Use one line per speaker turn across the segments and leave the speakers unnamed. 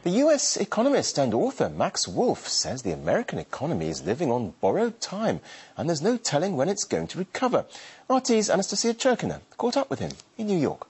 The US economist and author Max Wolf says the American economy is living on borrowed time and there's no telling when it's going to recover. RT's Anastasia Churkina caught up with him in New York.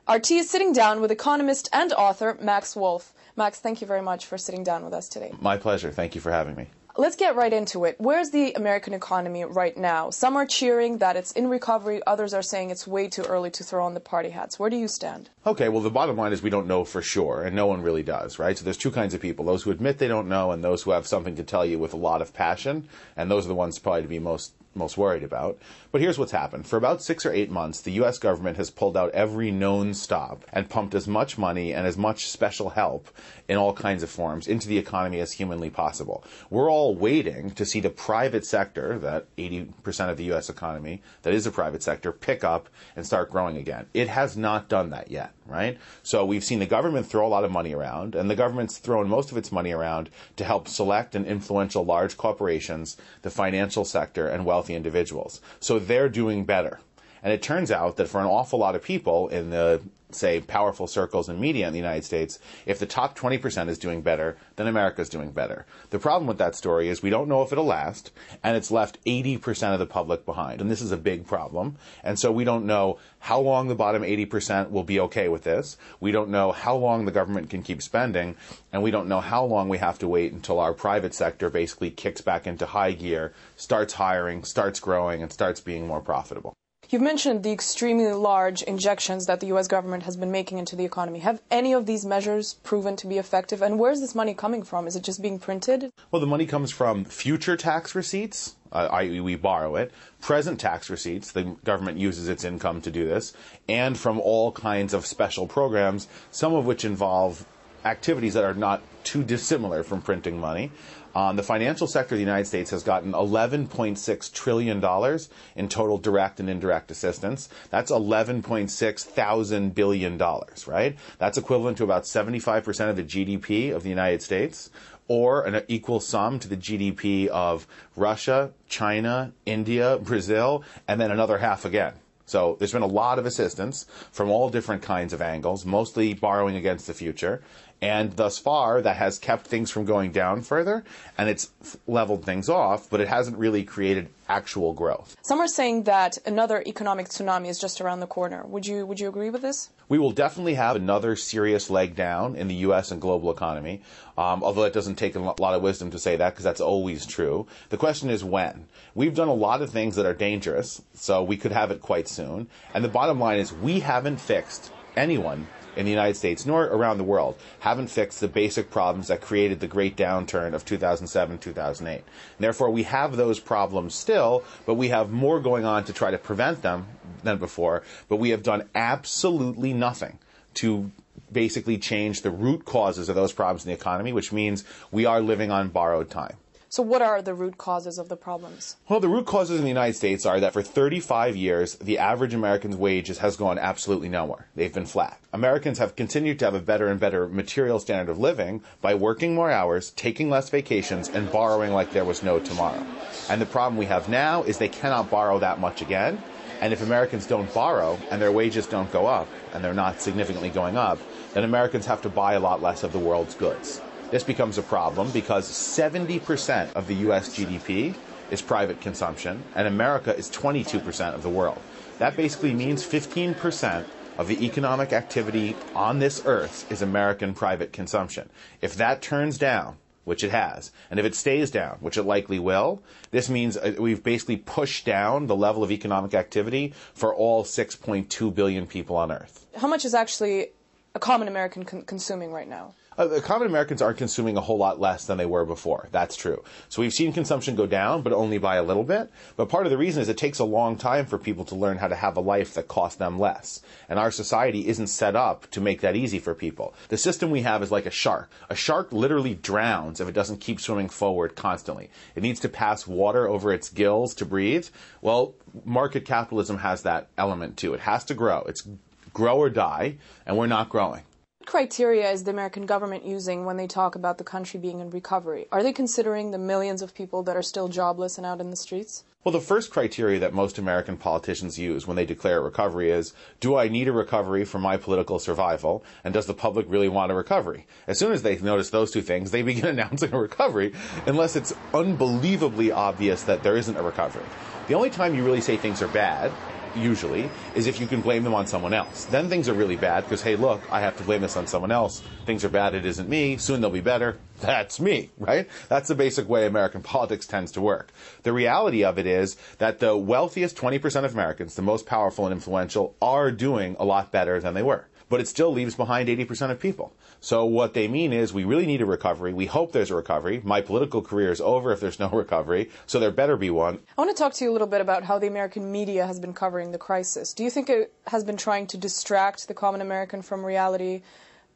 RT is sitting down with economist and author Max Wolf. Max, thank you very much for sitting down with us today.
My pleasure. Thank you for having me.
Let's get right into it. Where's the American economy right now? Some are cheering that it's in recovery. Others are saying it's way too early to throw on the party hats. Where do you stand?
Okay, well, the bottom line is we don't know for sure, and no one really does, right? So there's two kinds of people, those who admit they don't know and those who have something to tell you with a lot of passion, and those are the ones probably to be most worried about. But here's what's happened. For about 6 or 8 months, the U.S. government has pulled out every known stop and pumped as much money and as much special help in all kinds of forms into the economy as humanly possible. We're all waiting to see the private sector, that 80% of the U.S. economy, that is a private sector, pick up and start growing again. It has not done that yet, right? So we've seen the government throw a lot of money around, and the government's thrown most of its money around to help select and influential large corporations, the financial sector, and wealthy individuals. So they're doing better. And it turns out that for an awful lot of people in the, say, powerful circles and media in the United States, if the top 20% is doing better, then America's doing better. The problem with that story is we don't know if it'll last, and it's left 80% of the public behind. And this is a big problem. And so we don't know how long the bottom 80% will be okay with this. We don't know how long the government can keep spending, and we don't know how long we have to wait until our private sector basically kicks back into high gear, starts hiring, starts growing, and starts being more profitable.
You've mentioned the extremely large injections that the U.S. government has been making into the economy. Have any of these measures proven to be effective? And where's this money coming from? Is it just being printed?
Well, the money comes from future tax receipts, i.e. we borrow it, present tax receipts, the government uses its income to do this, and from all kinds of special programs, some of which involve activities that are not too dissimilar from printing money. The financial sector of the United States has gotten $11.6 trillion in total direct and indirect assistance. That's $11.6 thousand billion, right? That's equivalent to about 75% of the GDP of the United States, or an equal sum to the GDP of Russia, China, India, Brazil, and then another half again. So there's been a lot of assistance from all different kinds of angles, mostly borrowing against the future. And thus far, that has kept things from going down further, and it's leveled things off, but it hasn't really created actual growth.
Some are saying that another economic tsunami is just around the corner. Would you agree with this?
We will definitely have another serious leg down in the U.S. and global economy, although it doesn't take a lot of wisdom to say that because that's always true. The question is when. We've done a lot of things that are dangerous, so we could have it quite soon. And the bottom line is we haven't fixed anyone in the United States, nor around the world, haven't fixed the basic problems that created the great downturn of 2007, 2008. And therefore, we have those problems still, but we have more going on to try to prevent them than before. But we have done absolutely nothing to basically change the root causes of those problems in the economy, which means we are living on borrowed time.
So what are the root causes of the problems?
Well, the root causes in the United States are that for 35 years, the average American's wages has gone absolutely nowhere. They've been flat. Americans have continued to have a better and better material standard of living by working more hours, taking less vacations, and borrowing like there was no tomorrow. And the problem we have now is they cannot borrow that much again. And if Americans don't borrow and their wages don't go up, and they're not significantly going up, then Americans have to buy a lot less of the world's goods. This becomes a problem because 70% of the U.S. GDP is private consumption, and America is 22% of the world. That basically means 15% of the economic activity on this earth is American private consumption. If that turns down, which it has, and if it stays down, which it likely will, this means we've basically pushed down the level of economic activity for all 6.2 billion people on Earth.
How much is actually a common American consuming right now?
The common Americans are consuming a whole lot less than they were before. That's true. So we've seen consumption go down, but only by a little bit. But part of the reason is it takes a long time for people to learn how to have a life that costs them less. And our society isn't set up to make that easy for people. The system we have is like a shark. A shark literally drowns if it doesn't keep swimming forward constantly. It needs to pass water over its gills to breathe. Well, market capitalism has that element too. It has to grow. It's grow or die, and we're not growing.
What criteria is the American government using when they talk about the country being in recovery? Are they considering the millions of people that are still jobless and out in the streets?
Well, the first criteria that most American politicians use when they declare a recovery is, do I need a recovery for my political survival? And does the public really want a recovery? As soon as they notice those two things, they begin announcing a recovery, unless it's unbelievably obvious that there isn't a recovery. The only time you really say things are bad, usually, is if you can blame them on someone else. Then things are really bad because, hey, look, I have to blame this on someone else. Things are bad, it isn't me. Soon they'll be better. That's me, right? That's the basic way American politics tends to work. The reality of it is that the wealthiest 20% of Americans, the most powerful and influential, are doing a lot better than they were. But it still leaves behind 80% of people. So what they mean is we really need a recovery. We hope there's a recovery. My political career is over if there's no recovery, so there better be one.
I want to talk to you a little bit about how the American media has been covering the crisis. Do you think it has been trying to distract the common American from reality?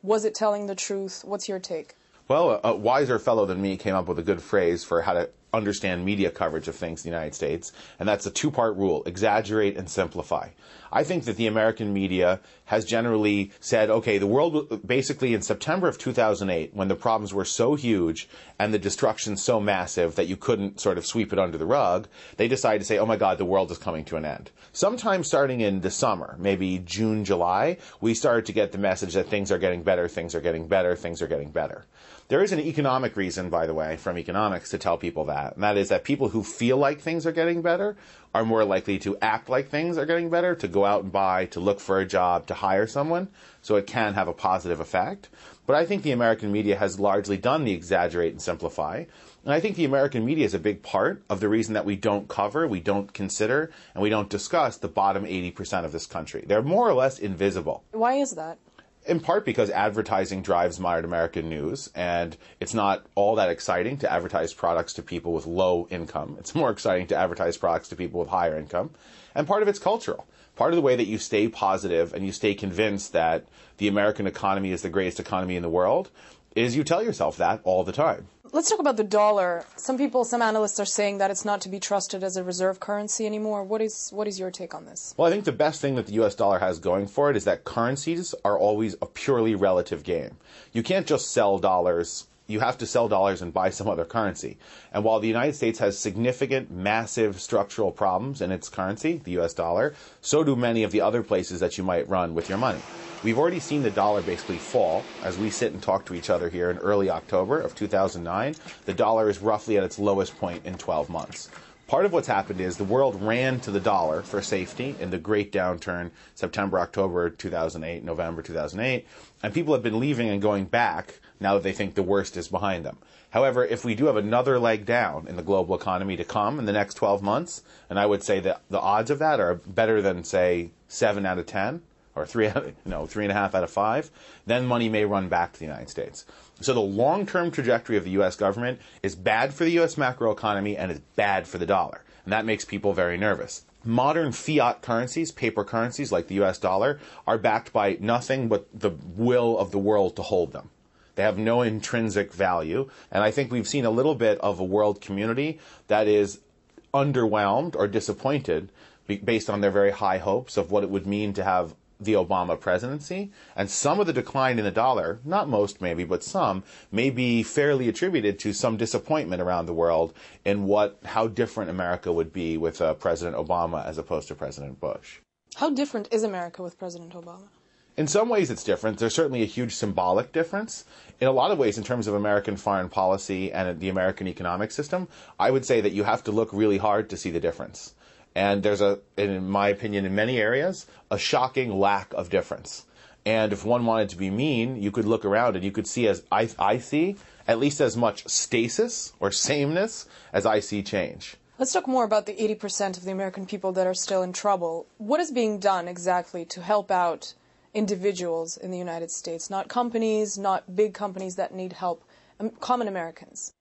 Was it telling the truth? What's your take?
Well, a wiser fellow than me came up with a good phrase for how to understand media coverage of things in the United States, and that's a two-part rule: exaggerate and simplify. I think that the American media has generally said, okay, the world, basically in September of 2008, when the problems were so huge and the destruction so massive that you couldn't sort of sweep it under the rug, they decided to say, oh my God, the world is coming to an end. Sometime starting in the summer, maybe June, July, we started to get the message that things are getting better, things are getting better, things are getting better. There is an economic reason, by the way, from economics to tell people that, and that is that people who feel like things are getting better are more likely to act like things are getting better, to go out and buy, to look for a job, to hire someone, so it can have a positive effect. But I think the American media has largely done the exaggerate and simplify, and I think the American media is a big part of the reason that we don't cover, we don't consider, and we don't discuss the bottom 80% of this country. They're more or less invisible.
Why is that?
In part because advertising drives modern American news, and it's not all that exciting to advertise products to people with low income. It's more exciting to advertise products to people with higher income. And part of it's cultural. Part of the way that you stay positive and you stay convinced that the American economy is the greatest economy in the world is you tell yourself that all the time.
Let's talk about the dollar. Some analysts are saying that it's not to be trusted as a reserve currency anymore. What is your take on this?
Well, I think the best thing that the U.S. dollar has going for it is that currencies are always a purely relative game. You can't just sell dollars. You have to sell dollars and buy some other currency. And while the United States has significant, massive structural problems in its currency, the U.S. dollar, so do many of the other places that you might run with your money. We've already seen the dollar basically fall as we sit and talk to each other here in early October of 2009. The dollar is roughly at its lowest point in 12 months. Part of what's happened is the world ran to the dollar for safety in the great downturn, September, October 2008, November 2008, and people have been leaving and going back now that they think the worst is behind them. However, if we do have another leg down in the global economy to come in the next 12 months, and I would say that the odds of that are better than, say, 7 out of 10, or 3.5 out of 5, then money may run back to the United States. So the long-term trajectory of the U.S. government is bad for the U.S. macroeconomy and is bad for the dollar. And that makes people very nervous. Modern fiat currencies, paper currencies like the U.S. dollar, are backed by nothing but the will of the world to hold them. They have no intrinsic value. And I think we've seen a little bit of a world community that is underwhelmed or disappointed based on their very high hopes of what it would mean to have the Obama presidency, and some of the decline in the dollar, not most maybe, but some, may be fairly attributed to some disappointment around the world in how different America would be with President Obama as opposed to President Bush.
How different is America with President Obama?
In some ways it's different. There's certainly a huge symbolic difference. In a lot of ways, in terms of American foreign policy and the American economic system, I would say that you have to look really hard to see the difference. And there's in my opinion, in many areas, a shocking lack of difference. And if one wanted to be mean, you could look around and you could see, as I see, at least as much stasis or sameness as I see change.
Let's talk more about the 80% of the American people that are still in trouble. What is being done exactly to help out individuals in the United States, not companies, not big companies that need help, common Americans?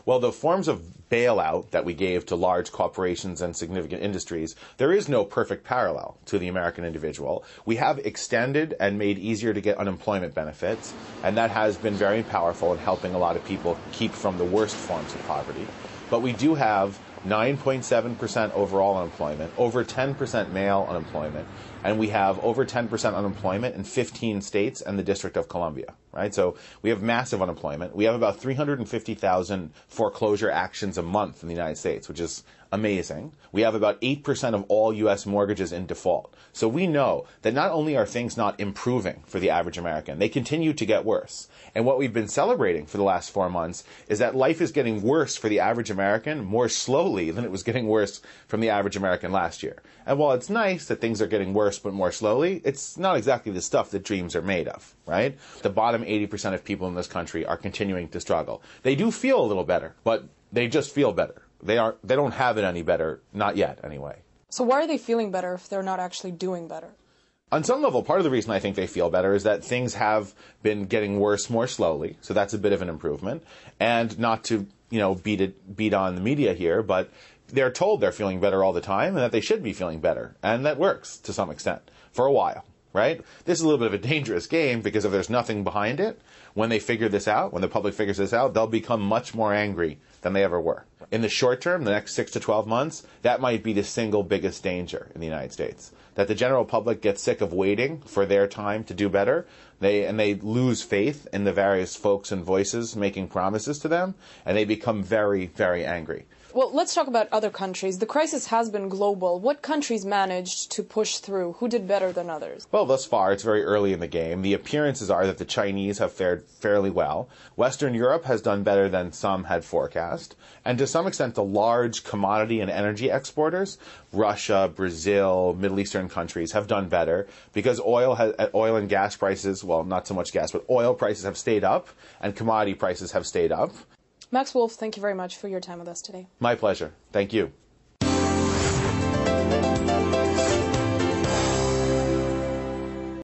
Well, the forms of bailout that we gave to large corporations and significant industries, there is no perfect parallel to the American individual. We have extended and made easier to get unemployment benefits, and that has been very powerful in helping a lot of people keep from the worst forms of poverty. But we do have 9.7% overall unemployment, over 10% male unemployment, and we have over 10% unemployment in 15 states and the District of Columbia, right? So we have massive unemployment. We have about 350,000 foreclosure actions a month in the United States, which is amazing. We have about 8% of all U.S. mortgages in default. So we know that not only are things not improving for the average American, they continue to get worse. And what we've been celebrating for the last 4 months is that life is getting worse for the average American more slowly than it was getting worse from the average American last year. And while it's nice that things are getting worse but more slowly, it's not exactly the stuff that dreams are made of, right? The bottom 80% of people in this country are continuing to struggle. They do feel a little better, but they just feel better. They don't have it any better, not yet anyway.
So why are they feeling better if they're not actually doing better?
On some level, part of the reason I think they feel better is that things have been getting worse more slowly, so that's a bit of an improvement. And not to, beat on the media here, but they're told they're feeling better all the time and that they should be feeling better. And that works to some extent for a while, right? This is a little bit of a dangerous game because if there's nothing behind it, when they figure this out, when the public figures this out, they'll become much more angry than they ever were. In the short term, the next 6 to 12 months, that might be the single biggest danger in the United States. That the general public gets sick of waiting for their time to do better, they lose faith in the various folks and voices making promises to them, and they become very, very angry.
Well, let's talk about other countries. The crisis has been global. What countries managed to push through? Who did better than others?
Well, thus far, it's very early in the game. The appearances are that the Chinese have fared fairly well. Western Europe has done better than some had forecast. And to some extent, the large commodity and energy exporters, Russia, Brazil, Middle Eastern countries, have done better because oil and gas prices, well, not so much gas, but oil prices have stayed up and commodity prices have stayed up.
Max Wolf, thank you very much for your time with us today.
My pleasure. Thank you.